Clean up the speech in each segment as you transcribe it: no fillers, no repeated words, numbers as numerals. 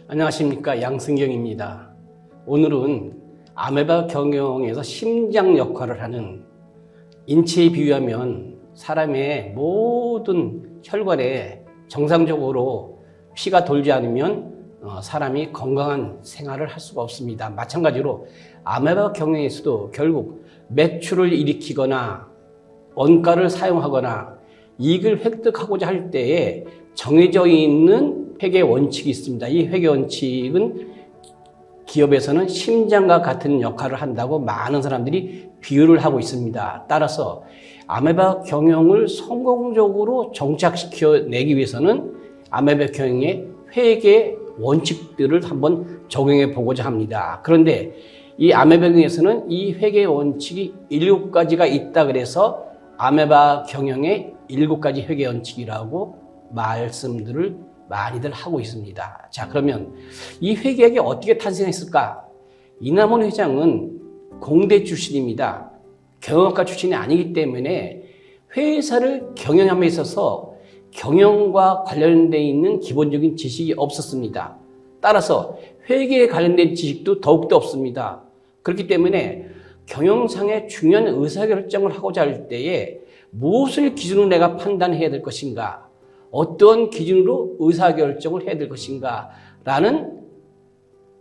안녕하십니까, 양승경입니다. 오늘은 아메바 경영에서 심장 역할을 하는, 인체에 비유하면 사람의 모든 혈관에 정상적으로 피가 돌지 않으면 사람이 건강한 생활을 할 수가 없습니다. 마찬가지로 아메바 경영에서도 결국 매출을 일으키거나 원가를 사용하거나 이익을 획득하고자 할 때에 정해져 있는 회계 원칙이 있습니다. 이 회계 원칙은 기업에서는 심장과 같은 역할을 한다고 많은 사람들이 비유를 하고 있습니다. 따라서 아메바 경영을 성공적으로 정착시켜내기 위해서는 아메바 경영의 회계 원칙들을 한번 적용해 보고자 합니다. 그런데 이 아메바 경영에서는 이 회계 원칙이 7가지가 있다 그래서 아메바 경영의 7가지 회계 원칙이라고 말씀들을 많이들 하고 있습니다. 자, 그러면 이 회계학이 어떻게 탄생했을까? 이남원 회장은 공대 출신입니다. 경영학과 출신이 아니기 때문에 회사를 경영함에 있어서 경영과 관련되어 있는 기본적인 지식이 없었습니다. 따라서 회계에 관련된 지식도 더욱더 없습니다. 그렇기 때문에 경영상의 중요한 의사결정을 하고자 할 때에 무엇을 기준으로 내가 판단해야 될 것인가, 어떤 기준으로 의사결정을 해야 될 것인가 라는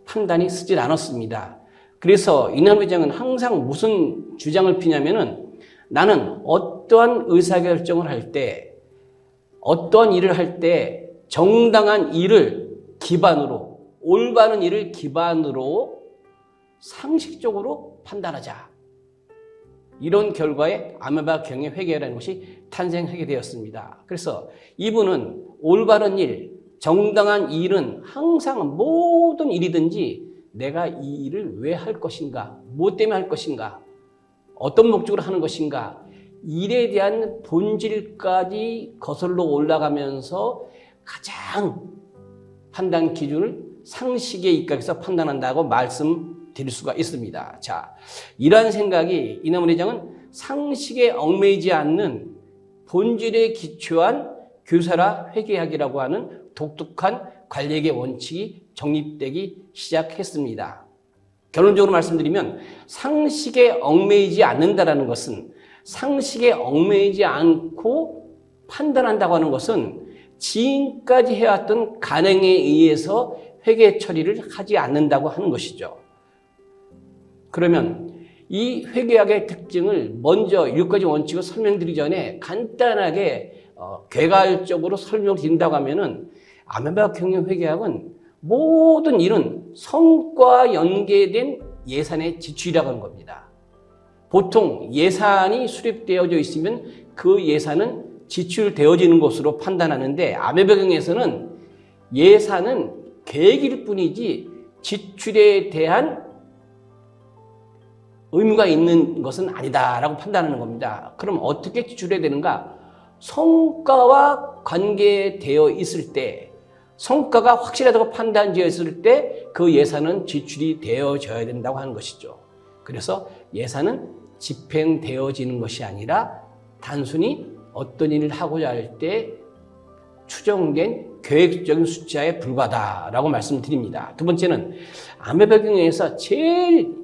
판단이 쓰질 않았습니다. 그래서 이남 회장은 항상 무슨 주장을 피냐면은, 나는 어떠한 의사결정을 할 때, 어떠한 일을 할 때 정당한 일을 기반으로, 올바른 일을 기반으로 상식적으로 판단하자. 이런 결과에 아메바 경영 회계라는 것이 탄생하게 되었습니다. 그래서 이분은 올바른 일, 정당한 일은 항상 모든 일이든지 내가 이 일을 왜 할 것인가, 무엇 때문에 할 것인가, 어떤 목적으로 하는 것인가, 일에 대한 본질까지 거슬러 올라가면서 가장 판단 기준을 상식에 입각해서 판단한다고 말씀드릴 수가 있습니다. 자, 이러한 생각이 이남원 회장은 상식에 얽매이지 않는 본질에 기초한 교사라 회계학이라고 하는 독특한 관리의 원칙이 정립되기 시작했습니다. 결론적으로 말씀드리면, 상식에 얽매이지 않는다라는 것은, 상식에 얽매이지 않고 판단한다고 하는 것은 지금까지 해왔던 관행에 의해서 회계 처리를 하지 않는다고 하는 것이죠. 그러면 이 회계학의 특징을 먼저 7가지 원칙을 설명드리기 전에 간단하게 개괄적으로 설명드린다고 하면은, 아메바 경영 회계학은 모든 일은 성과와 연계된 예산의 지출이라고 하는 겁니다. 보통 예산이 수립되어져 있으면 그 예산은 지출되어지는 것으로 판단하는데, 아메바 경영에서는 예산은 계획일 뿐이지 지출에 대한 의무가 있는 것은 아니다라고 판단하는 겁니다. 그럼 어떻게 지출해야 되는가? 성과와 관계되어 있을 때, 성과가 확실하다고 판단되어 있을 때 그 예산은 지출이 되어져야 된다고 하는 것이죠. 그래서 예산은 집행되어지는 것이 아니라 단순히 어떤 일을 하고자 할 때 추정된 계획적인 숫자에 불과하다라고 말씀드립니다. 두 번째는 아메바 경영에서 제일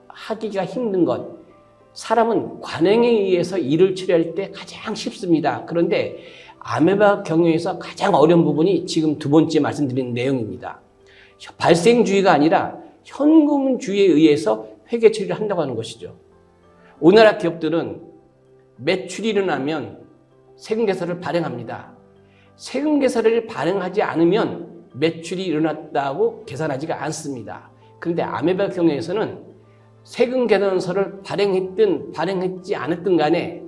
하기가 힘든 것, 사람은 관행에 의해서 일을 처리할 때 가장 쉽습니다. 그런데 아메바 경영에서 가장 어려운 부분이 지금 두 번째 말씀드린 내용입니다. 발생주의가 아니라 현금주의에 의해서 회계 처리를 한다고 하는 것이죠. 오늘날 기업들은 매출이 일어나면 세금계산을 발행합니다. 세금계산을 발행하지 않으면 매출이 일어났다고 계산하지가 않습니다. 그런데 아메바 경영에서는 세금계산서를 발행했든 발행했지 않았든 간에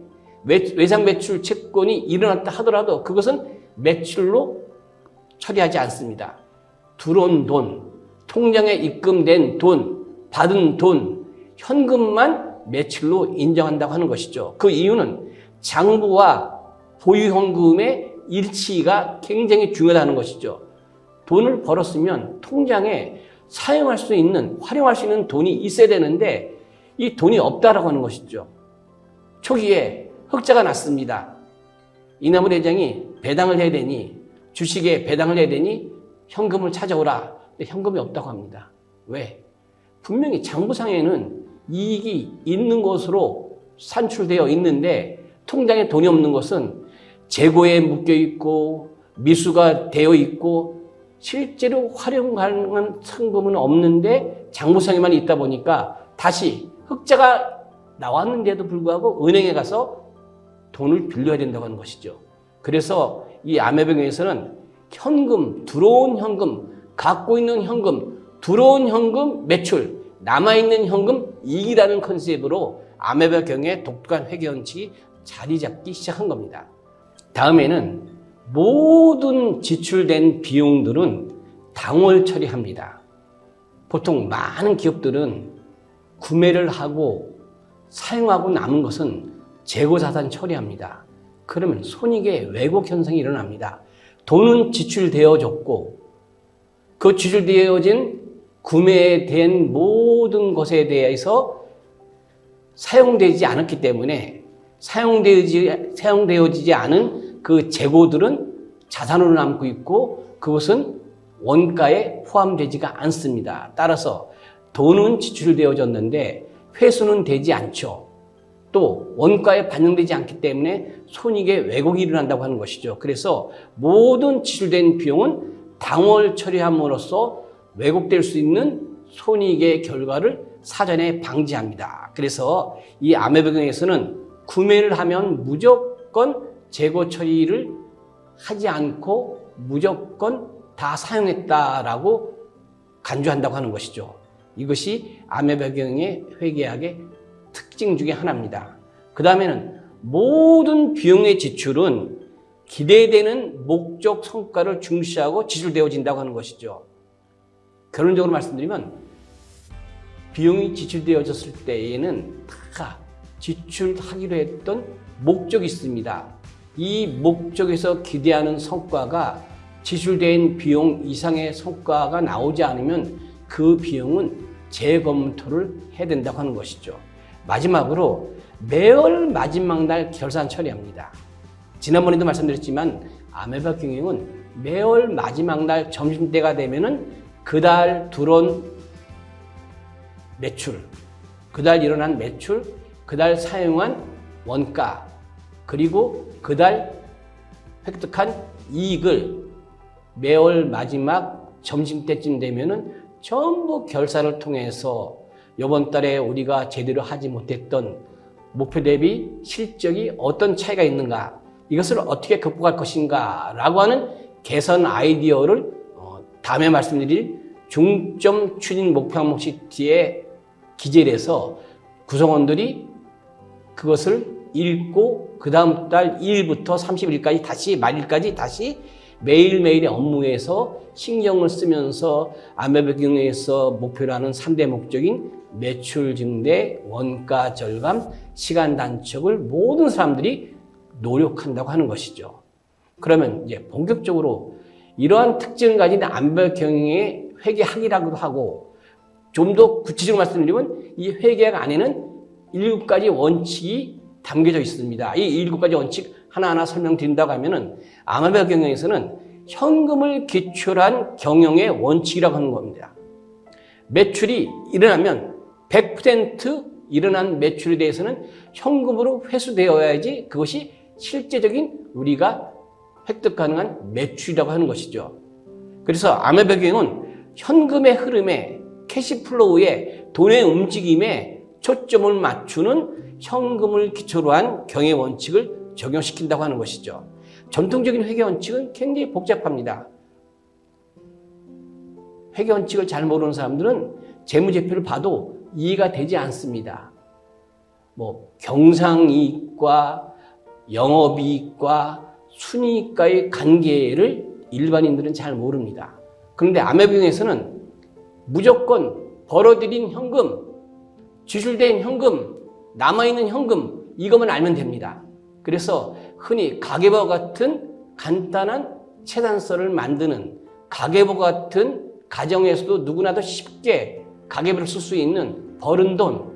외상 매출 채권이 일어났다 하더라도 그것은 매출로 처리하지 않습니다. 들어온 돈, 통장에 입금된 돈, 받은 돈, 현금만 매출로 인정한다고 하는 것이죠. 그 이유는 장부와 보유현금의 일치가 굉장히 중요하다는 것이죠. 돈을 벌었으면 통장에 사용할 수 있는, 활용할 수 있는 돈이 있어야 되는데 이 돈이 없다라고 하는 것이죠. 초기에 흑자가 났습니다. 이남원 회장이 배당을 해야 되니, 주식에 배당을 해야 되니 현금을 찾아오라. 근데 현금이 없다고 합니다. 왜? 분명히 장부상에는 이익이 있는 것으로 산출되어 있는데 통장에 돈이 없는 것은 재고에 묶여 있고 미수가 되어 있고 실제로 활용 가능한 상금은 없는데 장부상에만 있다 보니까 다시 흑자가 나왔는데도 불구하고 은행에 가서 돈을 빌려야 된다고 하는 것이죠. 그래서 이 아메바경에서는 현금, 들어온 현금, 갖고 있는 현금, 들어온 현금 매출, 남아있는 현금 이익이라는 컨셉으로 아메바경의 독특한 회계원칙이 자리 잡기 시작한 겁니다. 다음에는 모든 지출된 비용들은 당월 처리합니다. 보통 많은 기업들은 구매를 하고 사용하고 남은 것은 재고자산 처리합니다. 그러면 손익의 왜곡 현상이 일어납니다. 돈은 지출되어졌고 그 지출되어진 구매에 대한 모든 것에 대해서 사용되지 않았기 때문에 사용되어지지 않은 그 재고들은 자산으로 남고 있고 그것은 원가에 포함되지가 않습니다. 따라서 돈은 지출되어졌는데 회수는 되지 않죠. 또 원가에 반영되지 않기 때문에 손익의 왜곡이 일어난다고 하는 것이죠. 그래서 모든 지출된 비용은 당월 처리함으로써 왜곡될 수 있는 손익의 결과를 사전에 방지합니다. 그래서 이 아메바경에서는 구매를 하면 무조건 재고 처리를 하지 않고 무조건 다 사용했다라고 간주한다고 하는 것이죠. 이것이 아메바경의 회계학의 특징 중에 하나입니다. 그 다음에는 모든 비용의 지출은 기대되는 목적 성과를 중시하고 지출되어진다고 하는 것이죠. 결론적으로 말씀드리면 비용이 지출되어졌을 때에는 다 지출하기로 했던 목적이 있습니다. 이 목적에서 기대하는 성과가 지출된 비용 이상의 성과가 나오지 않으면 그 비용은 재검토를 해야 된다고 하는 것이죠. 마지막으로 매월 마지막 날 결산 처리합니다. 지난번에도 말씀드렸지만 아메바 경영은 매월 마지막 날 점심때가 되면은 그달 들어온 매출, 그달 일어난 매출, 그달 사용한 원가, 그리고 그달 획득한 이익을 매월 마지막 점심때쯤 되면은 전부 결산을 통해서 이번 달에 우리가 제대로 하지 못했던 목표 대비 실적이 어떤 차이가 있는가, 이것을 어떻게 극복할 것인가 라고 하는 개선 아이디어를 다음에 말씀드릴 중점 추진 목표 항목 시트에 기재를 해서 구성원들이 그것을 읽고 그 다음 달 1일부터 30일까지 다시 말일까지 다시 매일매일의 업무에서 신경을 쓰면서 아메바경에서 목표로 하는 3대 목적인 매출 증대, 원가 절감, 시간 단축을 모든 사람들이 노력한다고 하는 것이죠. 그러면 이제 본격적으로 이러한 특징을 가진 아메바경의 회계학이라고도 하고, 좀 더 구체적으로 말씀드리면 이 회계학 안에는 7가지 원칙이 담겨져 있습니다. 이 7가지 원칙 하나하나 설명드린다고 하면은 아메바 경영에서는 현금을 기초한 경영의 원칙이라고 하는 겁니다. 매출이 일어나면 100% 일어난 매출에 대해서는 현금으로 회수되어야지 그것이 실제적인 우리가 획득 가능한 매출이라고 하는 것이죠. 그래서 아메바 경영은 현금의 흐름에, 캐시플로우에, 돈의 움직임에 초점을 맞추는 현금을 기초로 한 경영 원칙을 적용시킨다고 하는 것이죠. 전통적인 회계 원칙은 굉장히 복잡합니다. 회계 원칙을 잘 모르는 사람들은 재무제표를 봐도 이해가 되지 않습니다. 경상이익과 영업이익과 순이익과의 관계를 일반인들은 잘 모릅니다. 그런데 아메바경에서는 무조건 벌어들인 현금, 지출된 현금, 남아있는 현금, 이것만 알면 됩니다. 그래서 흔히 가계부와 같은 간단한 채단서를 만드는, 가계부와 같은 가정에서도 누구나도 쉽게 가계부를 쓸 수 있는 벌은 돈,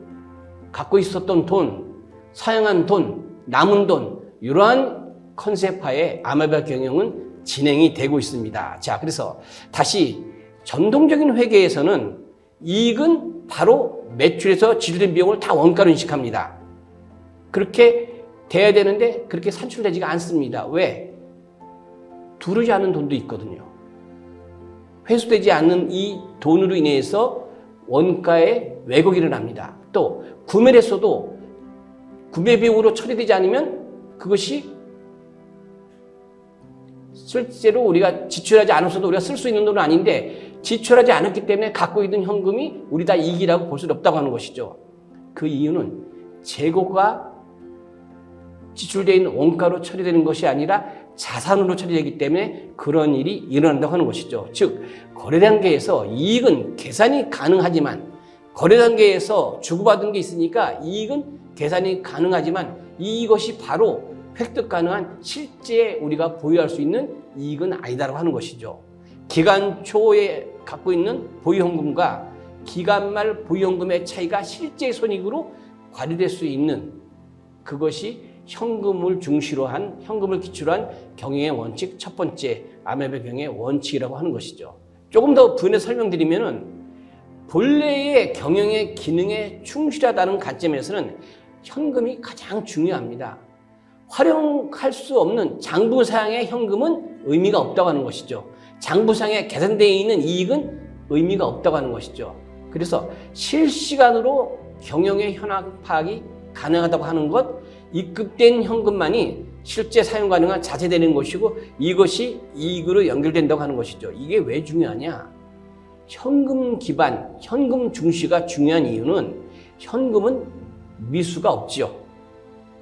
갖고 있었던 돈, 사용한 돈, 남은 돈, 이러한 컨셉하에 아마베 경영은 진행이 되고 있습니다. 자, 그래서 다시 전통적인 회계에서는 이익은 바로 매출에서 지출된 비용을 다 원가로 인식합니다. 그렇게 돼야 되는데 그렇게 산출되지가 않습니다. 왜? 두르지 않은 돈도 있거든요. 회수되지 않는 이 돈으로 인해서 원가에 왜곡이 일어납니다. 또 구매를 했어도 구매 비용으로 처리되지 않으면 그것이 실제로 우리가 지출하지 않았어도 우리가 쓸 수 있는 돈은 아닌데 지출하지 않았기 때문에 갖고 있는 현금이 우리 다 이익이라고 볼 수 없다고 하는 것이죠. 그 이유는 재고가 지출되어 있는 원가로 처리되는 것이 아니라 자산으로 처리되기 때문에 그런 일이 일어난다고 하는 것이죠. 즉 거래 단계에서 이익은 계산이 가능하지만 거래 단계에서 주고받은 게 있으니까 이익은 계산이 가능하지만 이것이 바로 획득 가능한 실제 우리가 보유할 수 있는 이익은 아니다라고 하는 것이죠. 기간 초에 갖고 있는 보유현금과 기간 말 보유현금의 차이가 실제 손익으로 관리될 수 있는 그것이 현금을 중시로 한 현금을 기초로 한 경영의 원칙 첫 번째 아마베 경영의 원칙이라고 하는 것이죠. 조금 더 부연해서 설명드리면은 본래의 경영의 기능에 충실하다는 관점에서는 현금이 가장 중요합니다. 활용할 수 없는 장부상의 현금은 의미가 없다고 하는 것이죠. 장부상에 계산되어 있는 이익은 의미가 없다고 하는 것이죠. 그래서 실시간으로 경영의 현황 파악이 가능하다고 하는 것, 입금된 현금만이 실제 사용 가능한 자재되는 것이고 이것이 이익으로 연결된다고 하는 것이죠. 이게 왜 중요하냐? 현금 기반, 현금 중시가 중요한 이유는 현금은 미수가 없지요.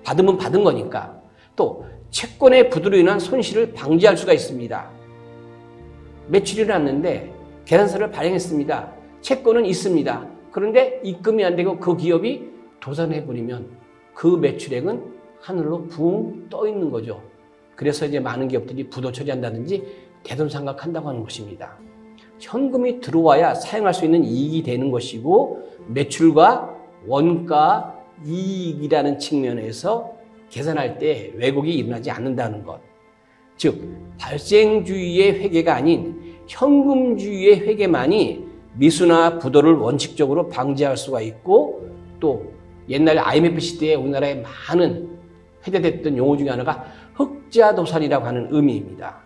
받으면 받은 거니까. 또 채권의 부도로 인한 손실을 방지할 수가 있습니다. 매출이 났는데 계산서를 발행했습니다. 채권은 있습니다. 그런데 입금이 안 되고 그 기업이 도산해버리면 그 매출액은 하늘로 붕 떠 있는 거죠. 그래서 이제 많은 기업들이 부도 처리한다든지 대손상각한다고 하는 것입니다. 현금이 들어와야 사용할 수 있는 이익이 되는 것이고 매출과 원가 이익이라는 측면에서 계산할 때 왜곡이 일어나지 않는다는 것. 즉 발생주의의 회계가 아닌 현금주의의 회계만이 미수나 부도를 원칙적으로 방지할 수가 있고 또 옛날 IMF 시대에 우리나라에 많은 회자됐던 용어 중에 하나가 흑자도산이라고 하는 의미입니다.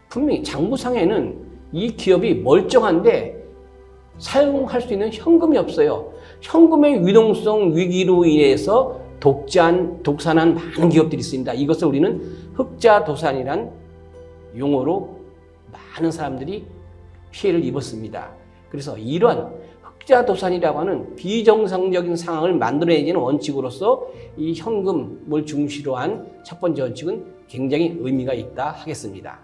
분명히 장부상에는 이 기업이 멀쩡한데 사용할 수 있는 현금이 없어요. 현금의 유동성 위기로 인해서 독산한 많은 기업들이 있습니다. 이것을 우리는 흑자도산이란 용어로 많은 사람들이 피해를 입었습니다. 그래서 이런 흑자도산이라고 하는 비정상적인 상황을 만들어내는 원칙으로서 이 현금을 중시로 한 첫 번째 원칙은 굉장히 의미가 있다 하겠습니다.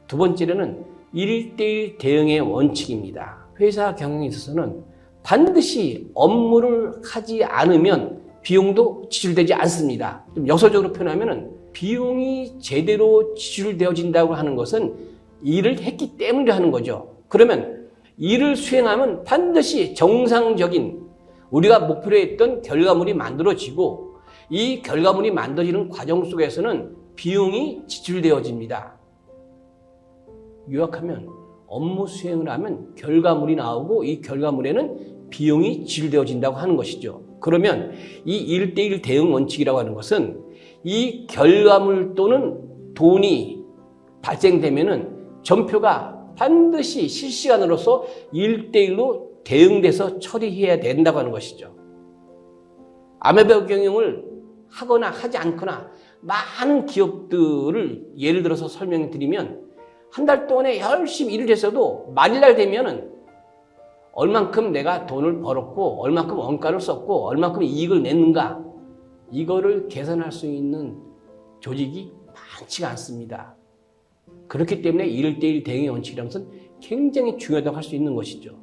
두 번째로는 1:1 대응의 원칙입니다. 회사 경영에 있어서는 반드시 업무를 하지 않으면 비용도 지출되지 않습니다. 좀 역설적으로 표현하면 비용이 제대로 지출되어진다고 하는 것은 일을 했기 때문에 하는 거죠. 그러면 일을 수행하면 반드시 정상적인 우리가 목표로 했던 결과물이 만들어지고 이 결과물이 만들어지는 과정 속에서는 비용이 지출되어집니다. 요약하면 업무 수행을 하면 결과물이 나오고 이 결과물에는 비용이 지출되어진다고 하는 것이죠. 그러면 이 1:1 대응 원칙이라고 하는 것은 이 결과물 또는 돈이 발생되면은 전표가 반드시 실시간으로서 1:1로 대응돼서 처리해야 된다고 하는 것이죠. 아마베 경영을 하거나 하지 않거나 많은 기업들을 예를 들어서 설명드리면 한 달 동안에 열심히 일을 했어도 말일날 되면은 얼만큼 내가 돈을 벌었고 얼만큼 원가를 썼고 얼만큼 이익을 냈는가 이거를 계산할 수 있는 조직이 많지가 않습니다. 그렇기 때문에 1:1 대응의 원칙이라는 것은 굉장히 중요하다고 할 수 있는 것이죠.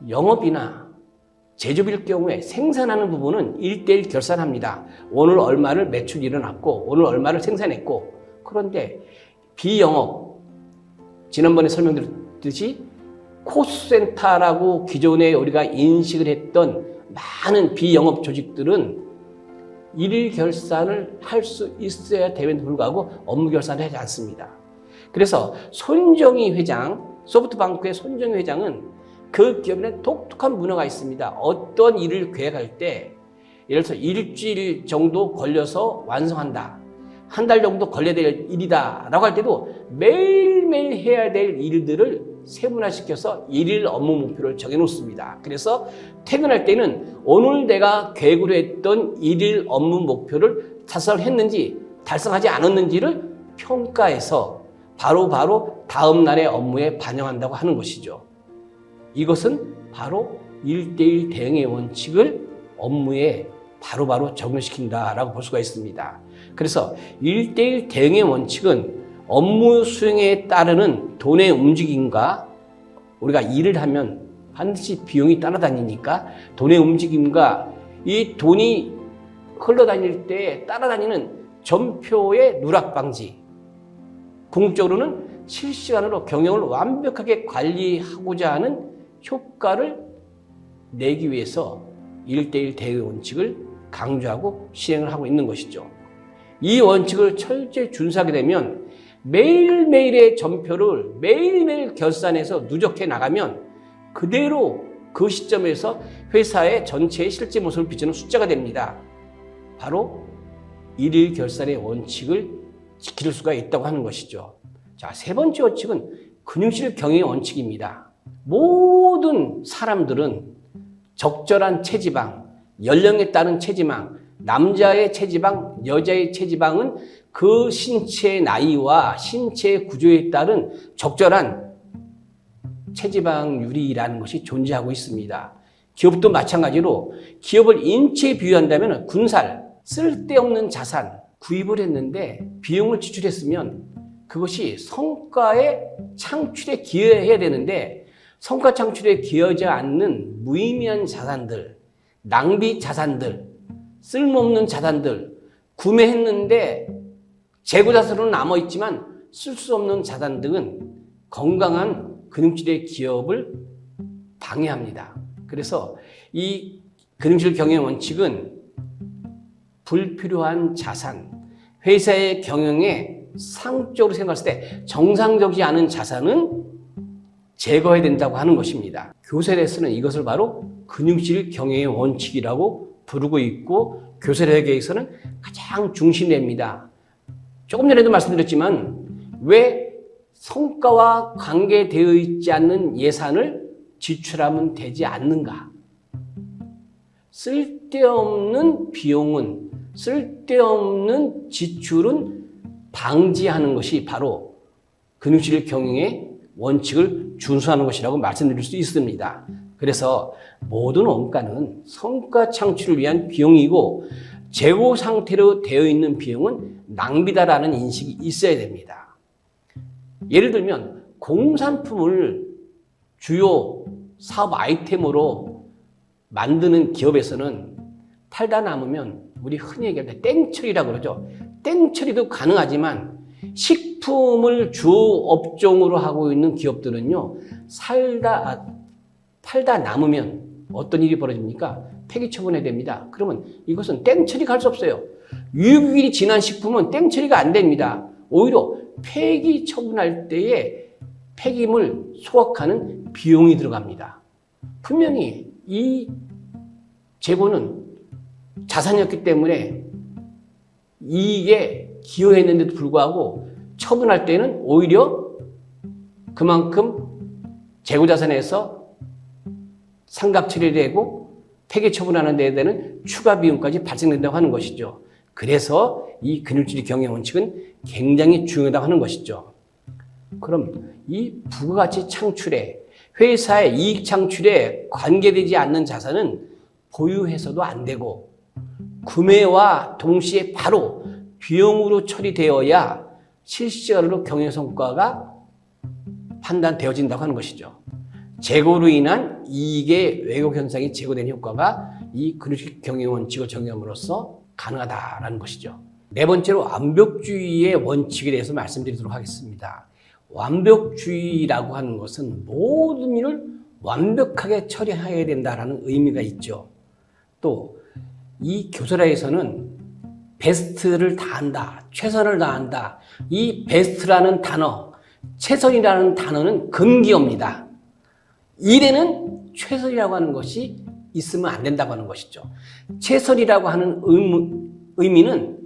영업이나 제조업일 경우에 생산하는 부분은 1:1 결산합니다. 오늘 얼마를 매출이 일어났고 오늘 얼마를 생산했고 그런데 비영업, 지난번에 설명드렸듯이 코스센터라고 기존에 우리가 인식을 했던 많은 비영업 조직들은 일일 결산을 할 수 있어야 됨에도 불구하고 업무 결산을 하지 않습니다. 그래서 손정희 회장, 소프트뱅크의 손정희 회장은 그 기업에 독특한 문화가 있습니다. 어떤 일을 계획할 때 예를 들어서 일주일 정도 걸려서 완성한다. 한 달 정도 걸려야 될 일이다 라고 할 때도 매일매일 해야 될 일들을 세분화시켜서 일일 업무 목표를 정해놓습니다. 그래서 퇴근할 때는 오늘 내가 계획으로 했던 일일 업무 목표를 달성했는지 달성하지 않았는지를 평가해서 바로 다음 날의 업무에 반영한다고 하는 것이죠. 이것은 바로 1:1 대응의 원칙을 업무에 바로 적용시킨다라고 볼 수가 있습니다. 그래서 1:1 대응의 원칙은 업무 수행에 따르는 돈의 움직임과 우리가 일을 하면 반드시 비용이 따라다니니까 돈의 움직임과 이 돈이 흘러다닐 때 따라다니는 전표의 누락 방지, 궁극적으로는 실시간으로 경영을 완벽하게 관리하고자 하는 효과를 내기 위해서 1:1 대응 원칙을 강조하고 시행을 하고 있는 것이죠. 이 원칙을 철저히 준수하게 되면 매일매일의 전표를 매일매일 결산해서 누적해 나가면 그대로 그 시점에서 회사의 전체의 실제 모습을 비추는 숫자가 됩니다. 바로 일일 결산의 원칙을 지킬 수가 있다고 하는 것이죠. 자, 세 번째 원칙은 근육실 경영의 원칙입니다. 모든 사람들은 적절한 체지방, 연령에 따른 체지방, 남자의 체지방, 여자의 체지방은 그 신체의 나이와 신체의 구조에 따른 적절한 체지방률이라는 것이 존재하고 있습니다. 기업도 마찬가지로 기업을 인체에 비유한다면 군살, 쓸데없는 자산 구입을 했는데 비용을 지출했으면 그것이 성과의 창출에 기여해야 되는데 성과 창출에 기여하지 않는 무의미한 자산들, 낭비 자산들, 쓸모없는 자산들, 구매했는데 재고자산으로 남아있지만 쓸 수 없는 자산 등은 건강한 근육질의 기업을 방해합니다. 그래서 이 근육질 경영 원칙은 불필요한 자산, 회사의 경영에 상적으로 생각했을 때 정상적이지 않은 자산은 제거해야 된다고 하는 것입니다. 교세례에서는 이것을 바로 근육질 경영의 원칙이라고 부르고 있고 교세례계에서는 가장 중심됩니다. 조금 전에도 말씀드렸지만 왜 성과와 관계되어 있지 않는 예산을 지출하면 되지 않는가? 쓸데없는 비용은, 쓸데없는 지출은 방지하는 것이 바로 근육질 경영의 원칙을 준수하는 것이라고 말씀드릴 수 있습니다. 그래서 모든 원가는 성과 창출을 위한 비용이고 재고 상태로 되어 있는 비용은 낭비다라는 인식이 있어야 됩니다. 예를 들면 공산품을 주요 사업 아이템으로 만드는 기업에서는 팔다 남으면 우리 흔히 얘기할 때 땡처리라고 그러죠. 땡처리도 가능하지만 식품을 주 업종으로 하고 있는 기업들은요, 팔다 남으면 어떤 일이 벌어집니까? 폐기 처분해야 됩니다. 그러면 이것은 땡처리가 할 수 없어요. 유효기일이 지난 식품은 땡처리가 안 됩니다. 오히려 폐기 처분할 때에 폐기물 소각하는 비용이 들어갑니다. 분명히 이 재고는 자산이었기 때문에 이익에 기여했는데도 불구하고 처분할 때는 오히려 그만큼 재고자산에서 상각 처리되고 폐기 처분하는 데 대한 추가 비용까지 발생된다고 하는 것이죠. 그래서 이 근육질 경영 원칙은 굉장히 중요하다고 하는 것이죠. 그럼 이 부가가치 창출에 회사의 이익 창출에 관계되지 않는 자산은 보유해서도 안 되고 구매와 동시에 바로 비용으로 처리되어야 실시간으로 경영 성과가 판단되어진다고 하는 것이죠. 재고로 인한 이익의 왜곡 현상이 제거된 효과가 이 근육질 경영 원칙을 적용함으로써 가능하다라는 것이죠. 네 번째로 완벽주의의 원칙에 대해서 말씀드리도록 하겠습니다. 완벽주의라고 하는 것은 모든 일을 완벽하게 처리해야 된다는 의미가 있죠. 또 이 교설화에서는 베스트를 다한다, 최선을 다한다. 이 베스트라는 단어, 최선이라는 단어는 금기어입니다. 일에는 최선이라고 하는 것이 있으면 안 된다고 하는 것이죠. 최선이라고 하는 의미는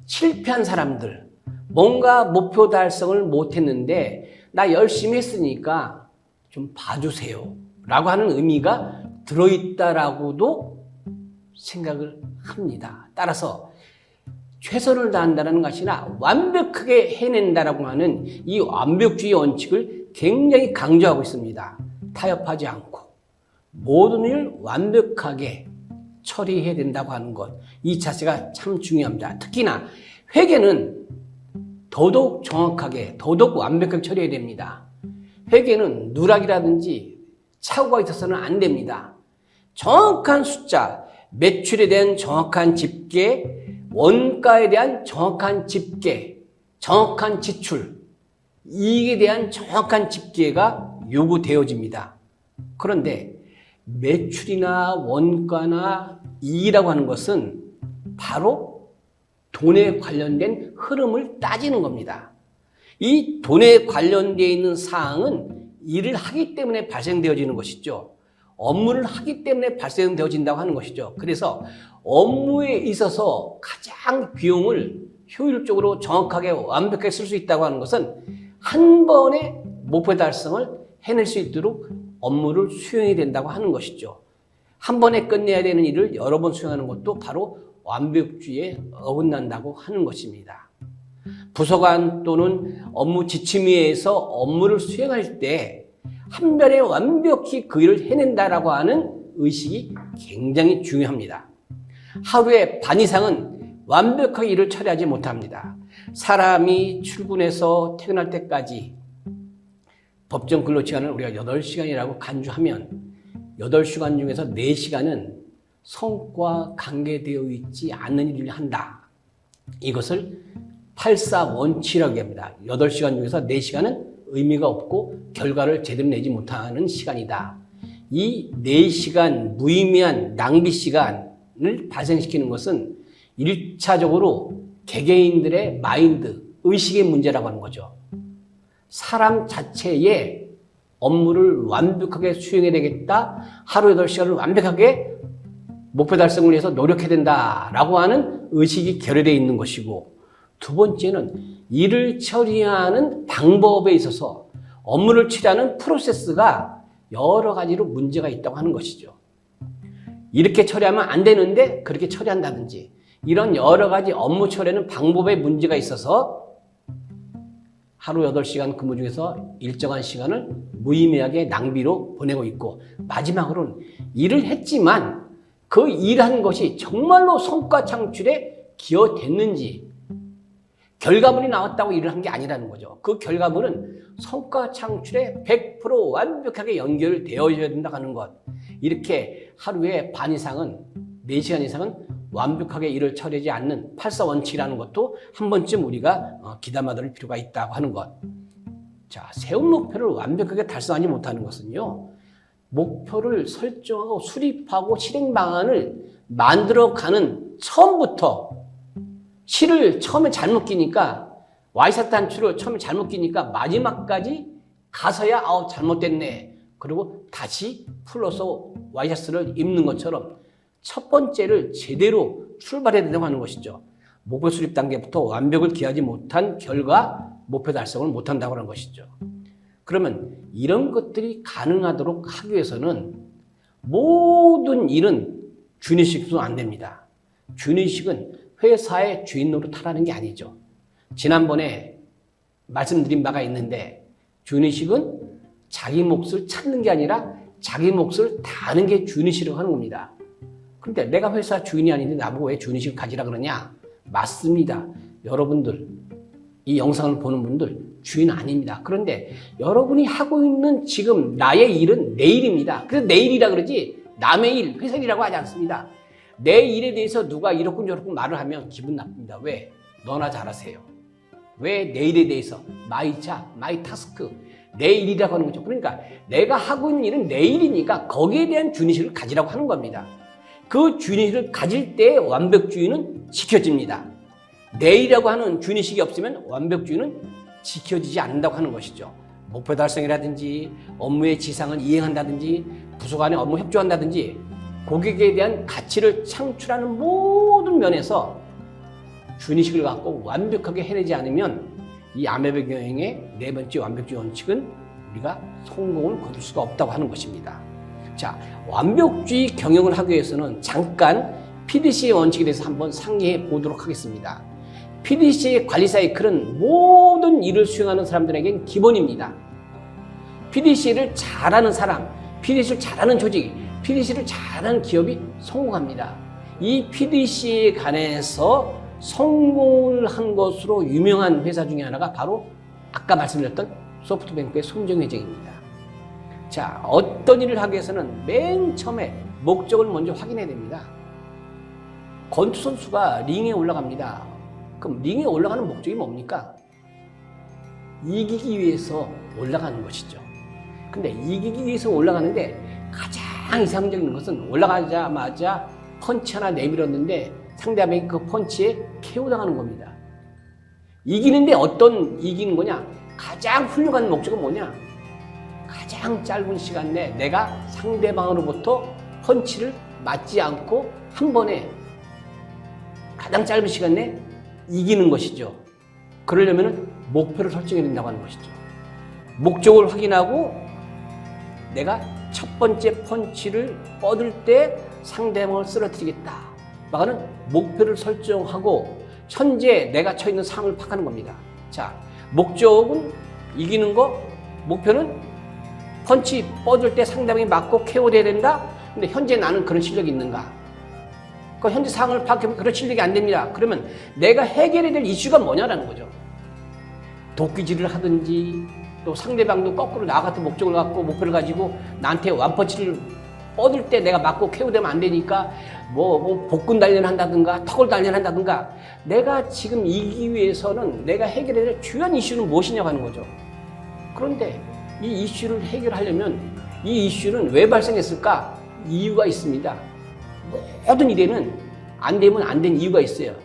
실패한 사람들, 뭔가 목표 달성을 못했는데 나 열심히 했으니까 좀 봐주세요 라고 하는 의미가 들어있다라고도 생각을 합니다. 따라서 최선을 다한다는 것이나 완벽하게 해낸다라고 하는 이 완벽주의 원칙을 굉장히 강조하고 있습니다. 타협하지 않고 모든 일을 완벽하게 처리해야 된다고 하는 것, 이 자세가 참 중요합니다. 특히나 회계는 더더욱 정확하게, 더더욱 완벽하게 처리해야 됩니다. 회계는 누락이라든지 착오가 있어서는 안 됩니다. 정확한 숫자, 매출에 대한 정확한 집계, 원가에 대한 정확한 집계, 정확한 지출, 이익에 대한 정확한 집계가 요구되어집니다. 그런데 매출이나 원가나 이익이라고 하는 것은 바로 돈에 관련된 흐름을 따지는 겁니다. 이 돈에 관련되어 있는 사항은 일을 하기 때문에 발생되어지는 것이죠. 업무를 하기 때문에 발생되어진다고 하는 것이죠. 그래서 업무에 있어서 가장 비용을 효율적으로 정확하게 완벽하게 쓸 수 있다고 하는 것은 한 번에 목표 달성을 해낼 수 있도록 업무를 수행해야 된다고 하는 것이죠. 한 번에 끝내야 되는 일을 여러 번 수행하는 것도 바로 완벽주의에 어긋난다고 하는 것입니다. 부서간 또는 업무 지침위에서 업무를 수행할 때 한 번에 완벽히 그 일을 해낸다라고 하는 의식이 굉장히 중요합니다. 하루에 반 이상은 완벽하게 일을 처리하지 못합니다. 사람이 출근해서 퇴근할 때까지 법정 근로시간을 우리가 8시간이라고 간주하면 8시간 중에서 4시간은 성과 관계되어 있지 않는 일을 한다. 이것을 8-4원칙이라고 합니다. 8시간 중에서 4시간은 의미가 없고 결과를 제대로 내지 못하는 시간이다. 이 4시간 무의미한 낭비 시간을 발생시키는 것은 1차적으로 개개인들의 마인드, 의식의 문제라고 하는 거죠. 사람 자체의 업무를 완벽하게 수행해야 되겠다. 하루 8시간을 완벽하게 목표 달성을 위해서 노력해야 된다라고 하는 의식이 결여되어 있는 것이고, 두 번째는 일을 처리하는 방법에 있어서 업무를 처리하는 프로세스가 여러 가지로 문제가 있다고 하는 것이죠. 이렇게 처리하면 안 되는데 그렇게 처리한다든지 이런 여러 가지 업무 처리하는 방법에 문제가 있어서 하루 8시간 근무 중에서 일정한 시간을 무의미하게 낭비로 보내고 있고, 마지막으로는 일을 했지만 그 일한 것이 정말로 성과 창출에 기여됐는지, 결과물이 나왔다고 일을 한 게 아니라는 거죠. 그 결과물은 성과 창출에 100% 완벽하게 연결되어야 된다고 하는 것. 이렇게 하루에 반 이상은, 4시간 이상은 완벽하게 일을 처리하지 않는 8-4원칙이라는 것도 한 번쯤 우리가 귀담아 들을 필요가 있다고 하는 것. 자, 세운 목표를 완벽하게 달성하지 못하는 것은요, 목표를 설정하고 수립하고 실행 방안을 만들어가는 처음부터 실을 처음에 잘못 끼니까, 와이셔츠 단추를 처음에 잘못 끼니까 마지막까지 가서야 잘못됐네. 그리고 다시 풀어서 와이셔츠를 입는 것처럼 첫 번째를 제대로 출발해야 된다고 하는 것이죠. 목표 수립 단계부터 완벽을 기하지 못한 결과 목표 달성을 못한다고 하는 것이죠. 그러면 이런 것들이 가능하도록 하기 위해서는 모든 일은 주인의식도 안 됩니다. 주인의식은 회사의 주인 노릇하라는 게 아니죠. 지난번에 말씀드린 바가 있는데, 주인의식은 자기 몫을 찾는 게 아니라 자기 몫을 다하는 게 주인의식이라고 하는 겁니다. 그런데 내가 회사 주인이 아닌데 나보고 왜 주인의식을 가지라 그러냐? 맞습니다. 여러분들, 이 영상을 보는 분들 주인 아닙니다. 그런데 여러분이 하고 있는 지금 나의 일은 내 일입니다. 그래서 내 일이라 그러지 남의 일, 회사 일이라고 하지 않습니다. 내 일에 대해서 누가 이렇군 저렇군 말을 하면 기분 나쁩니다. 왜? 너나 잘하세요. 왜 내 일에 대해서? 마이 잡, 마이 타스크, 내 일이라고 하는 거죠. 그러니까 내가 하고 있는 일은 내 일이니까 거기에 대한 주인의식을 가지라고 하는 겁니다. 그 주인의식을 가질 때 완벽주의는 지켜집니다. 내일이라고 하는 주인의식이 없으면 완벽주의는 지켜지지 않는다고 하는 것이죠. 목표 달성이라든지 업무의 지상을 이행한다든지 부서 간의 업무 협조한다든지 고객에 대한 가치를 창출하는 모든 면에서 주인의식을 갖고 완벽하게 해내지 않으면 이 아메베 경영의 네 번째 완벽주의 원칙은 우리가 성공을 거둘 수가 없다고 하는 것입니다. 자, 완벽주의 경영을 하기 위해서는 잠깐 PDCA의 원칙에 대해서 한번 상의해 보도록 하겠습니다. PDCA의 관리 사이클은 모든 일을 수행하는 사람들에겐 기본입니다. PDCA를 잘하는 사람, PDCA를 잘하는 조직, PDCA를 잘하는 기업이 성공합니다. 이 PDCA에 관해서 성공을 한 것으로 유명한 회사 중에 하나가 바로 아까 말씀드렸던 소프트뱅크의 손정회장입니다. 자, 어떤 일을 하기 위해서는 맨 처음에 목적을 먼저 확인해야 됩니다. 권투 선수가 링에 올라갑니다. 그럼 링에 올라가는 목적이 뭡니까? 이기기 위해서 올라가는 것이죠. 근데 이기기 위해서 올라가는데 가장 이상적인 것은 올라가자마자 펀치 하나 내밀었는데 상대방이 그 펀치에 KO 당하는 겁니다. 이기는데 어떤 이기는 거냐? 가장 훌륭한 목적은 뭐냐? 가장 짧은 시간 내에 내가 상대방으로부터 펀치를 맞지 않고 한 번에 가장 짧은 시간 내에 이기는 것이죠. 그러려면 목표를 설정해야 된다고 하는 것이죠. 목적을 확인하고 내가 첫 번째 펀치를 뻗을 때 상대방을 쓰러뜨리겠다. 하는 목표를 설정하고 현재 내가 처해 있는 상황을 파악하는 겁니다. 자, 목적은 이기는 거, 목표는 펀치 뻗을 때 상대방이 맞고 KO돼야 된다. 근데 현재 나는 그런 실력이 있는가? 그 현재 상황을 파악하면 그런 실력이 안 됩니다. 그러면 내가 해결해야 될 이슈가 뭐냐라는 거죠. 도끼질을 하든지 또 상대방도 거꾸로 나 같은 목적을 갖고 목표를 가지고 나한테 완펀치를 뻗을 때 내가 맞고 KO되면 안 되니까 뭐 복근 단련한다든가 턱을 단련한다든가 내가 지금 이기기 위해서는 내가 해결해야 될 주요한 이슈는 무엇이냐고 하는 거죠. 그런데 이 이슈를 해결하려면 이 이슈는 왜 발생했을까? 이유가 있습니다. 모든 일에는 안 되면 안 된 이유가 있어요.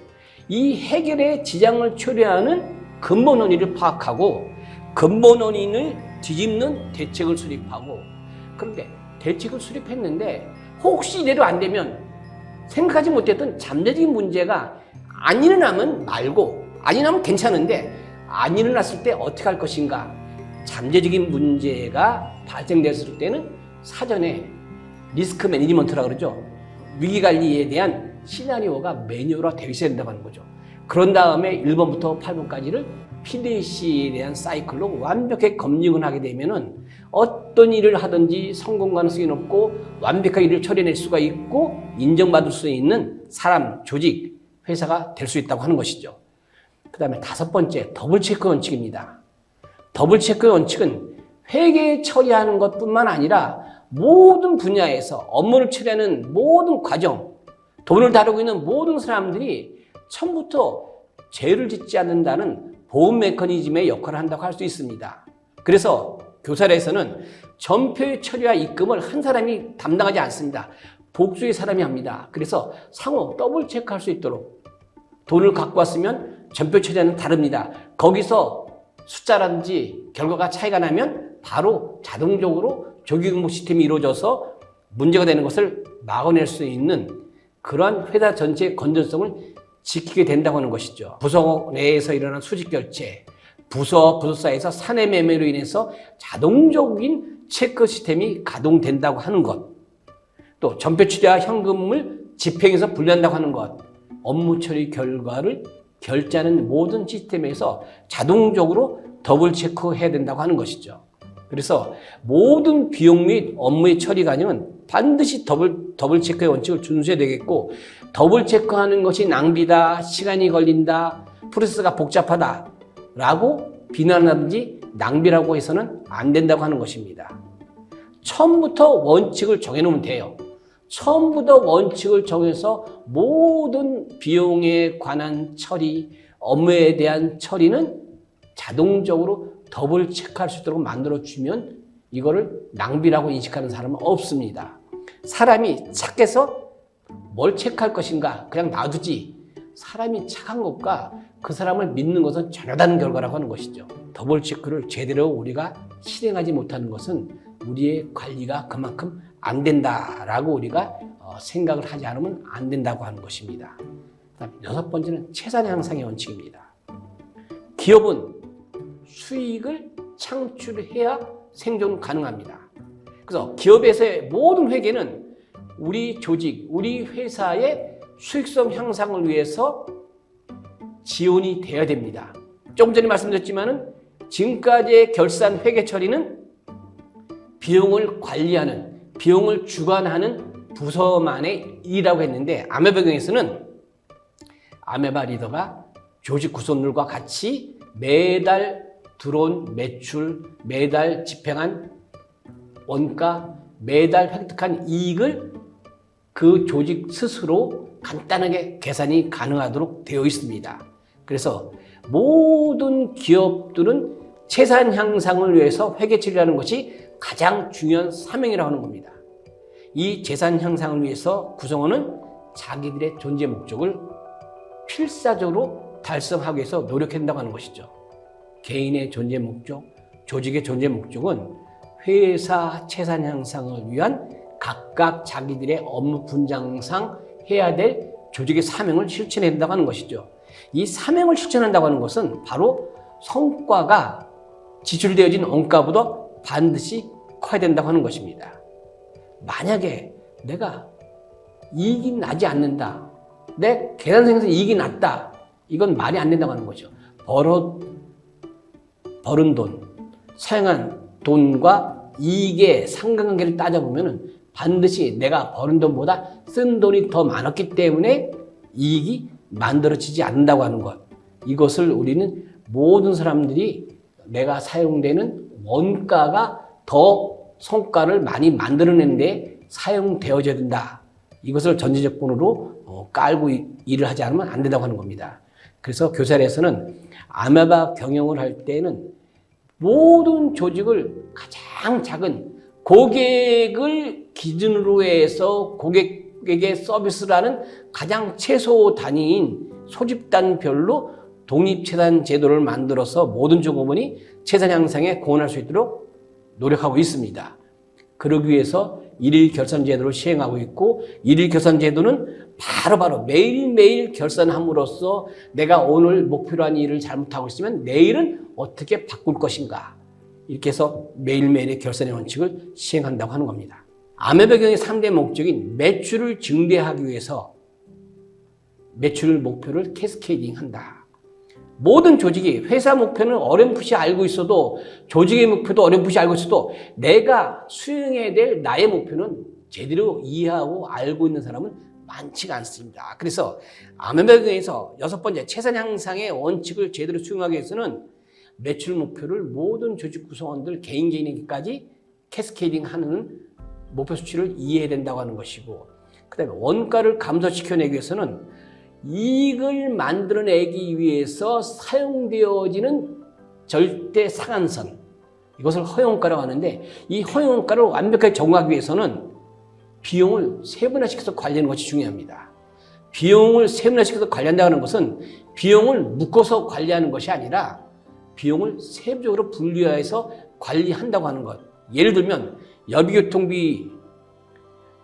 이 해결에 지장을 초래하는 근본 원인을 파악하고 근본 원인을 뒤집는 대책을 수립하고 그런데 대책을 수립했는데 혹시 이대로 안 되면 생각하지 못했던 잠재적인 문제가 안 일어나면 말고 안 일어나면 괜찮은데 안 일어났을 때 어떻게 할 것인가 잠재적인 문제가 발생됐을 때는 사전에 리스크 매니지먼트라고 그러죠. 위기관리에 대한 시나리오가 매뉴얼화 되어 있어야 된다고 하는 거죠. 그런 다음에 1번부터 8번까지를 PDCA에 대한 사이클로 완벽하게 검증을 하게 되면은 어떤 일을 하든지 성공 가능성이 높고 완벽하게 일을 처리해낼 수가 있고 인정받을 수 있는 사람, 조직, 회사가 될 수 있다고 하는 것이죠. 그 다음에 5번째, 더블 체크 원칙입니다. 더블 체크 원칙은 회계 처리하는 것뿐만 아니라 모든 분야에서 업무를 처리하는 모든 과정, 돈을 다루고 있는 모든 사람들이 처음부터 죄를 짓지 않는다는 보험 메커니즘의 역할을 한다고 할 수 있습니다. 그래서 교사에서는 전표의 처리와 입금을 한 사람이 담당하지 않습니다. 복수의 사람이 합니다. 그래서 상호 더블 체크할 수 있도록 돈을 갖고 왔으면 전표 처리하는 다릅니다. 거기서 숫자라든지 결과가 차이가 나면 바로 자동적으로 조기응모 시스템이 이루어져서 문제가 되는 것을 막아낼 수 있는 그러한 회사 전체의 건전성을 지키게 된다고 하는 것이죠. 부서 내에서 일어난 수직 결제, 부서 사이에서 사내 매매로 인해서 자동적인 체크 시스템이 가동된다고 하는 것, 또 전표 처리와 현금을 집행해서 분리한다고 하는 것, 업무 처리 결과를 결제하는 모든 시스템에서 자동적으로 더블 체크해야 된다고 하는 것이죠. 그래서 모든 비용 및 업무의 처리 과정은 반드시 더블 체크의 원칙을 준수해야 되겠고 더블 체크하는 것이 낭비다, 시간이 걸린다, 프로세스가 복잡하다 라고 비난하든지 낭비라고 해서는 안 된다고 하는 것입니다. 처음부터 원칙을 정해놓으면 돼요. 처음부터 원칙을 정해서 모든 비용에 관한 처리, 업무에 대한 처리는 자동적으로 더블 체크할 수 있도록 만들어주면 이거를 낭비라고 인식하는 사람은 없습니다. 사람이 착해서 뭘 체크할 것인가? 그냥 놔두지. 사람이 착한 것과 그 사람을 믿는 것은 전혀 다른 결과라고 하는 것이죠. 더블 체크를 제대로 우리가 실행하지 못하는 것은 우리의 관리가 그만큼 안 된다라고 우리가 생각을 하지 않으면 안 된다고 하는 것입니다. 여섯 번째는 채산 향상의 원칙입니다. 기업은 수익을 창출해야 생존 가능합니다. 그래서 기업에서의 모든 회계는 우리 조직, 우리 회사의 수익성 향상을 위해서 지원이 되어야 됩니다. 조금 전에 말씀드렸지만은 지금까지의 결산 회계 처리는 비용을 관리하는, 비용을 주관하는 부서만의 일이라고 했는데 아메바 경에서는 아메바 리더가 조직 구성들과 같이 매달 들어온 매출, 매달 집행한 원가, 매달 획득한 이익을 그 조직 스스로 간단하게 계산이 가능하도록 되어 있습니다. 그래서 모든 기업들은 채산 향상을 위해서 회계 처리하는 것이 가장 중요한 사명이라고 하는 겁니다. 이 재산 향상을 위해서 구성원은 자기들의 존재 목적을 필사적으로 달성하기 위해서 노력한다고 하는 것이죠. 개인의 존재 목적, 조직의 존재 목적은 회사 채산 향상을 위한 각각 자기들의 업무 분장상 해야 될 조직의 사명을 실천해야 된다고 하는 것이죠. 이 사명을 실천한다고 하는 것은 바로 성과가 지출되어진 원가보다 반드시 커야 된다고 하는 것입니다. 만약에 내가 이익이 나지 않는다, 내 계산서에서 이익이 났다, 이건 말이 안 된다고 하는 거죠. 벌은 돈, 사용한 돈과 이익의 상관관계를 따져보면 반드시 내가 버는 돈보다 쓴 돈이 더 많았기 때문에 이익이 만들어지지 않는다고 하는 것. 이것을 우리는 모든 사람들이 내가 사용되는 원가가 더 성과를 많이 만들어내는데 사용되어져야 된다. 이것을 전제조건으로 깔고 일을 하지 않으면 안 된다고 하는 겁니다. 그래서 교사에서는 아메바 경영을 할 때는 모든 조직을 가장 작은 고객을 기준으로 해서 고객에게 서비스를 하는 가장 최소 단위인 소집단별로 독립채산 제도를 만들어서 모든 종업원이 채산 향상에 공헌할 수 있도록 노력하고 있습니다. 그러기 위해서 일일 결산 제도를 시행하고 있고, 일일 결산 제도는 바로바로 매일매일 결산함으로써 내가 오늘 목표로 한 일을 잘못하고 있으면 내일은 어떻게 바꿀 것인가, 이렇게 해서 매일매일의 결산의 원칙을 시행한다고 하는 겁니다. 아메바 경영의 3대 목적인 매출을 증대하기 위해서 매출 목표를 캐스케이딩한다. 모든 조직이 회사 목표는 어렴풋이 알고 있어도, 조직의 목표도 어렴풋이 알고 있어도 내가 수행해야 될 나의 목표는 제대로 이해하고 알고 있는 사람은 많지가 않습니다. 그래서 아메바 경영에서 여섯 번째, 채산 향상의 원칙을 제대로 수행하기 위해서는 매출 목표를 모든 조직 구성원들 개인에게까지 캐스케이딩하는 목표 수치를 이해해야 된다고 하는 것이고, 그 다음에 원가를 감소시켜내기 위해서는 이익을 만들어내기 위해서 사용되어지는 절대 상한선, 이것을 허용가라고 하는데, 이 허용가를 완벽하게 적용하기 위해서는 비용을 세분화시켜서 관리하는 것이 중요합니다. 비용을 세분화시켜서 관리한다는 것은 비용을 묶어서 관리하는 것이 아니라 비용을 세부적으로 분류해서 관리한다고 하는 것. 예를 들면 여비교통비,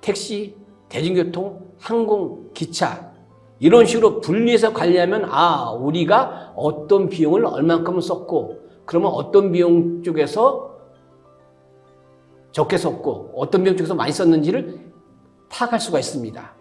택시, 대중교통, 항공, 기차, 이런 식으로 분리해서 관리하면 우리가 어떤 비용을 얼만큼 썼고, 그러면 어떤 비용 쪽에서 적게 썼고 어떤 비용 쪽에서 많이 썼는지를 파악할 수가 있습니다.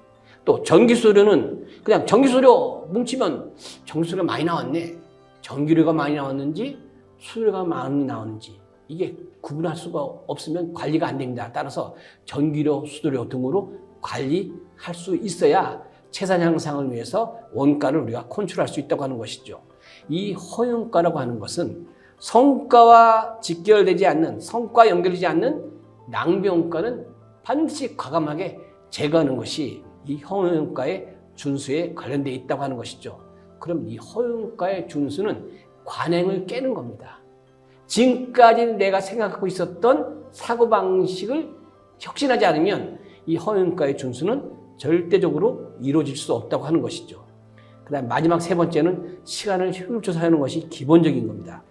또 전기수료는 그냥 전기수료 뭉치면 전기수료가 많이 나왔네, 전기료가 많이 나왔는지 수료가 많이 나왔는지 이게 구분할 수가 없으면 관리가 안 됩니다. 따라서 전기료, 수도료 등으로 관리할 수 있어야 채산 향상을 위해서 원가를 우리가 컨트롤할 수 있다고 하는 것이죠. 이 허용가라고 하는 것은 성과와 직결되지 않는, 성과 연결되지 않는 낭비원가는 반드시 과감하게 제거하는 것이 이 허용가의 준수에 관련되어 있다고 하는 것이죠. 그럼 이 허용가의 준수는 관행을 깨는 겁니다. 지금까지 내가 생각하고 있었던 사고방식을 혁신하지 않으면 이 허용가의 준수는 절대적으로 이루어질 수 없다고 하는 것이죠. 그다음 마지막 세 번째는 시간을 효율적으로 사용하는 것이 기본적인 겁니다.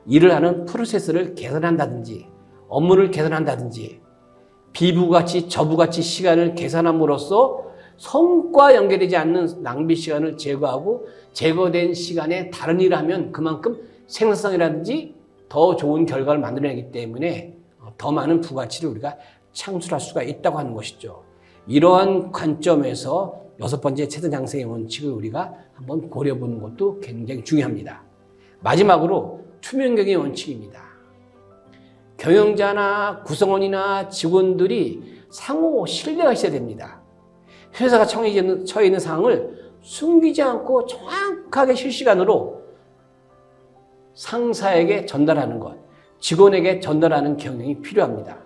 일을 하는 프로세스를 개선한다든지 업무를 개선한다든지 비부가치 저부가치 시간을 계산함으로써 성과 연결되지 않는 낭비 시간을 제거하고 제거된 시간에 다른 일을 하면 그만큼 생산성이라든지 더 좋은 결과를 만들어내기 때문에 더 많은 부가치를 우리가 창출할 수가 있다고 하는 것이죠. 이러한 관점에서 여섯 번째 최선 양성의 원칙을 우리가 한번 고려해보는 것도 굉장히 중요합니다. 마지막으로 투명경의 원칙입니다. 경영자나 구성원이나 직원들이 상호 신뢰가 있어야 됩니다. 회사가 처해 있는 상황을 숨기지 않고 정확하게 실시간으로 상사에게 전달하는 것, 직원에게 전달하는 경영이 필요합니다.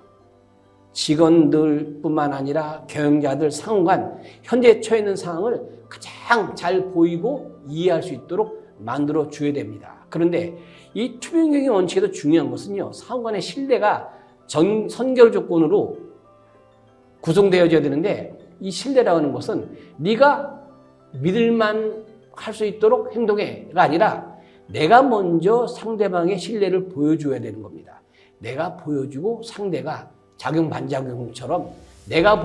직원들뿐만 아니라 경영자들 상호간 현재 처해 있는 상황을 가장 잘 보이고 이해할 수 있도록 만들어 줘야 됩니다. 그런데 이 투명경영 원칙에서 중요한 것은요, 상호 간의 신뢰가 선결 조건으로 구성되어져야 되는데, 이 신뢰라고 하는 것은 네가 믿을만 할 수 있도록 행동해가 아니라 내가 먼저 상대방의 신뢰를 보여줘야 되는 겁니다. 내가 보여주고 상대가 작용 반작용처럼 네가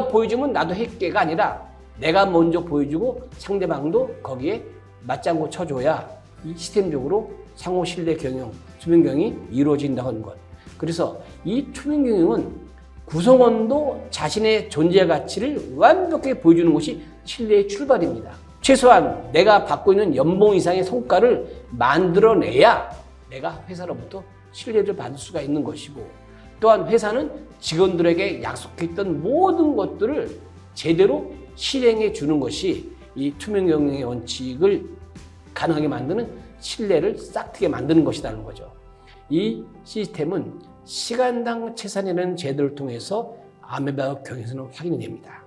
보여주면 나도 할게가 아니라 내가 먼저 보여주고 상대방도 거기에 맞장구 쳐줘야 이 시스템적으로 상호 신뢰 경영, 투명경영이 이루어진다고 하는 것. 그래서 이 투명경영은 구성원도 자신의 존재 가치를 완벽하게 보여주는 것이 신뢰의 출발입니다. 최소한 내가 받고 있는 연봉 이상의 성과를 만들어내야 내가 회사로부터 신뢰를 받을 수가 있는 것이고, 또한 회사는 직원들에게 약속했던 모든 것들을 제대로 실행해 주는 것이 이 투명경영의 원칙을 가능하게 만드는 신뢰를 싹트게 만드는 것이라는 거죠. 이 시스템은 시간당 채산이라는 제도를 통해서 아메바 경영에서는 확인이 됩니다.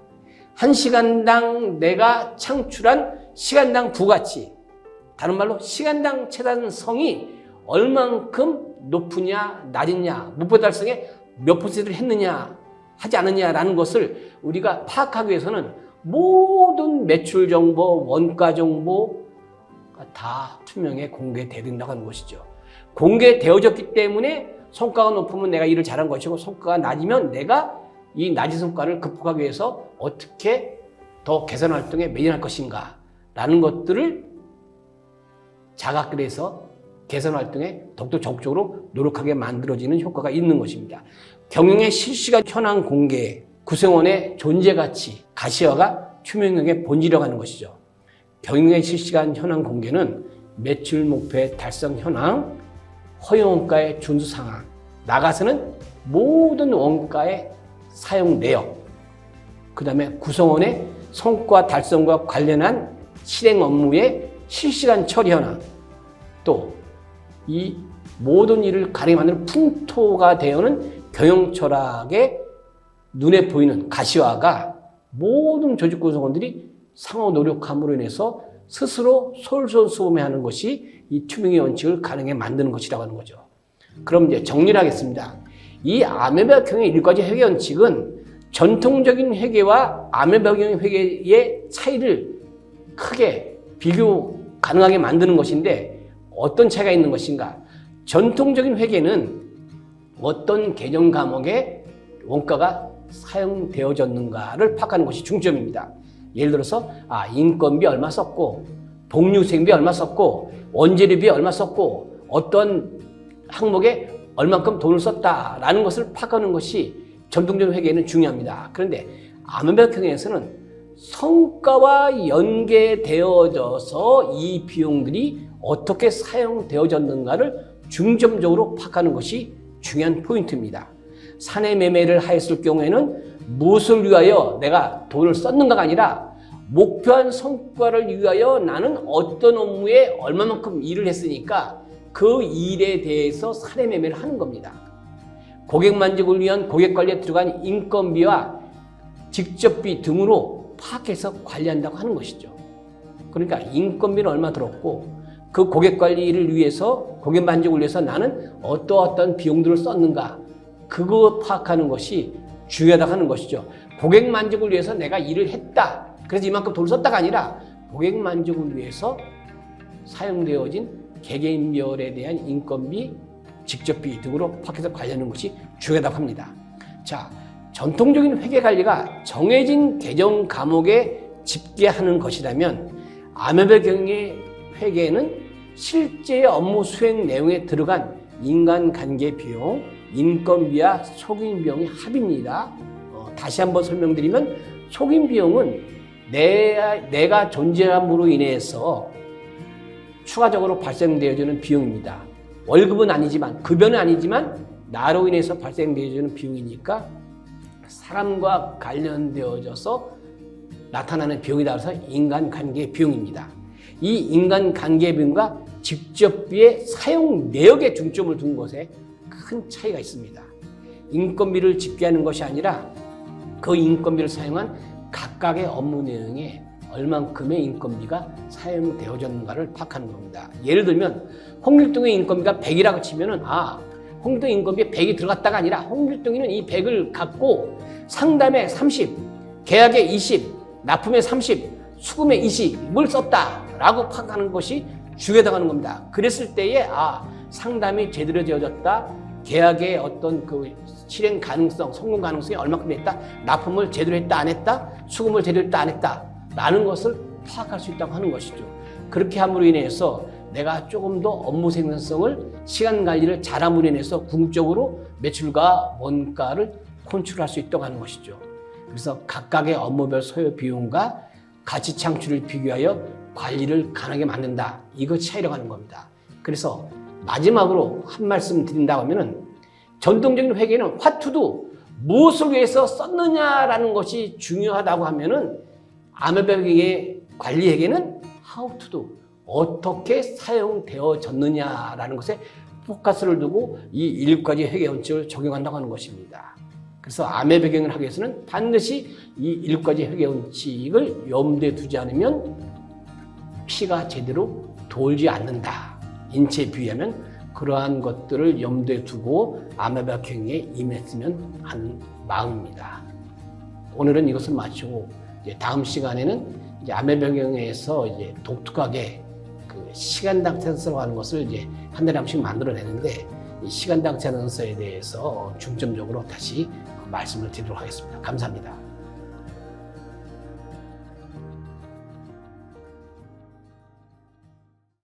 1시간당 내가 창출한 시간당 부가치, 다른 말로 시간당 채산성이 얼만큼 높으냐 낮으냐, 목표 달성에 몇 퍼센트를 했느냐 하지 않느냐라는 것을 우리가 파악하기 위해서는 모든 매출 정보, 원가 정보가 다 투명하게 공개된다고 하는 것이죠. 공개되어졌기 때문에 성과가 높으면 내가 일을 잘한 것이고, 성과가 낮으면 내가 이 낮은 성과를 극복하기 위해서 어떻게 더 개선 활동에 매진할 것인가 라는 것들을 자각을 해서 개선 활동에 더욱더 적극적으로 노력하게 만들어지는 효과가 있는 것입니다. 경영의 실시간 현황 공개, 구성원의 존재 가치, 가시화가 투명경영의 본질이라고 하는 것이죠. 경영의 실시간 현황 공개는 매출 목표의 달성 현황, 허용 원가의 준수 상황, 나가서는 모든 원가의 사용 내역, 그 다음에 구성원의 성과 달성과 관련한 실행 업무의 실시간 처리 현황, 또 이 모든 일을 가능하게 만드는 풍토가 되어는 경영 철학의 눈에 보이는 가시화가 모든 조직 구성원들이 상호 노력함으로 인해서 스스로 솔선수범해하는 것이 이 투명의 원칙을 가능하게 만드는 것이라고 하는 거죠. 그럼 이제 정리를 하겠습니다. 이 아메바 경영 1가지 회계 원칙은 전통적인 회계와 아메바 경영 회계의 차이를 크게 비교 가능하게 만드는 것인데, 어떤 차이가 있는 것인가? 전통적인 회계는 어떤 개념 과목에 원가가 사용되어졌는가를 파악하는 것이 중점입니다. 예를 들어서 인건비 얼마 썼고, 복리후생비 얼마 썼고, 원재료비 얼마 썼고, 어떤 항목에 얼만큼 돈을 썼다라는 것을 파악하는 것이 전통적인 회계에는 중요합니다. 그런데 아메바 경영에서는 성과와 연계되어져서 이 비용들이 어떻게 사용되어졌는가를 중점적으로 파악하는 것이 중요한 포인트입니다. 사내 매매를 하였을 경우에는 무엇을 위하여 내가 돈을 썼는가가 아니라 목표한 성과를 위하여 나는 어떤 업무에 얼마만큼 일을 했으니까 그 일에 대해서 사내 매매를 하는 겁니다. 고객 만족을 위한 고객 관리에 들어간 인건비와 직접비 등으로 파악해서 관리한다고 하는 것이죠. 그러니까 인건비는 얼마 들었고, 그 고객 관리를 위해서, 고객 만족을 위해서 나는 어떤 비용들을 썼는가, 그거 파악하는 것이 중요하다고 하는 것이죠. 고객 만족을 위해서 내가 일을 했다. 그래서 이만큼 돈을 썼다가 아니라 고객 만족을 위해서 사용되어진 개개인별에 대한 인건비, 직접비 등으로 파악해서 관리하는 것이 중요하다고 합니다. 자, 전통적인 회계관리가 정해진 계정 과목에 집계하는 것이라면 아메바 경영의 회계는 실제 업무 수행 내용에 들어간 인간관계 비용, 인건비와 속임 비용의 합입니다. 다시 한번 설명드리면 속임 비용은 내가 존재함으로 인해서 추가적으로 발생되어지는 비용입니다. 월급은 아니지만, 급여는 아니지만 나로 인해서 발생되어지는 비용이니까 사람과 관련되어져서 나타나는 비용이다 해서 인간관계 비용입니다. 이 인간관계 비용과 직접비의 사용 내역에 중점을 둔 것에 큰 차이가 있습니다. 인건비를 집계하는 것이 아니라 그 인건비를 사용한 각각의 업무 내용에 얼만큼의 인건비가 사용되어졌는가를 파악하는 겁니다. 예를 들면 홍길동의 인건비가 100이라고 치면은 홍길동 인건비에 100이 들어갔다가 아니라 홍길동이는 이 100을 갖고 상담에 30, 계약에 20, 납품에 30, 수금에 20을 썼다라고 파악하는 것이 중요하다고 하는 겁니다. 그랬을 때에 상담이 제대로 되어졌다. 계약의 어떤 그 실행 가능성, 성공 가능성이 얼마큼 됐다. 납품을 제대로 했다, 안 했다. 수금을 제대로 했다, 안 했다. 라는 것을 파악할 수 있다고 하는 것이죠. 그렇게 함으로 인해서 내가 조금 더 업무 생산성을, 시간 관리를 잘함으로 인해서 궁극적으로 매출과 원가를 컨트롤할 수 있다고 하는 것이죠. 그래서 각각의 업무별 소요 비용과 가치 창출을 비교하여 관리를 가능하게 만든다. 이거 차이라고 하는 겁니다. 그래서 마지막으로 한 말씀 드린다고 하면은 전통적인 회계는 화투도 무엇을 위해서 썼느냐라는 것이 중요하다고 하면은 아메바 회계 관리 회계는 how to do, 어떻게 사용되어졌느냐라는 것에 포커스를 두고 이 7가지 회계 원칙을 적용한다고 하는 것입니다. 그래서 아메바 경영을 하기 위해서는 반드시 이 7가지 회계 원칙을 염두에 두지 않으면 피가 제대로 돌지 않는다. 인체에 비유하면 그러한 것들을 염두에 두고 아메바 경영에 임했으면 하는 마음입니다. 오늘은 이것을 마치고 이제 다음 시간에는 이제 아메바 경영에서 이제 독특하게 그 시간당 생산서라고 하는 것을 이제 한 달에 한 번씩 만들어내는데 이 시간당 생산서에 대해서 중점적으로 다시 말씀을 드리도록 하겠습니다. 감사합니다.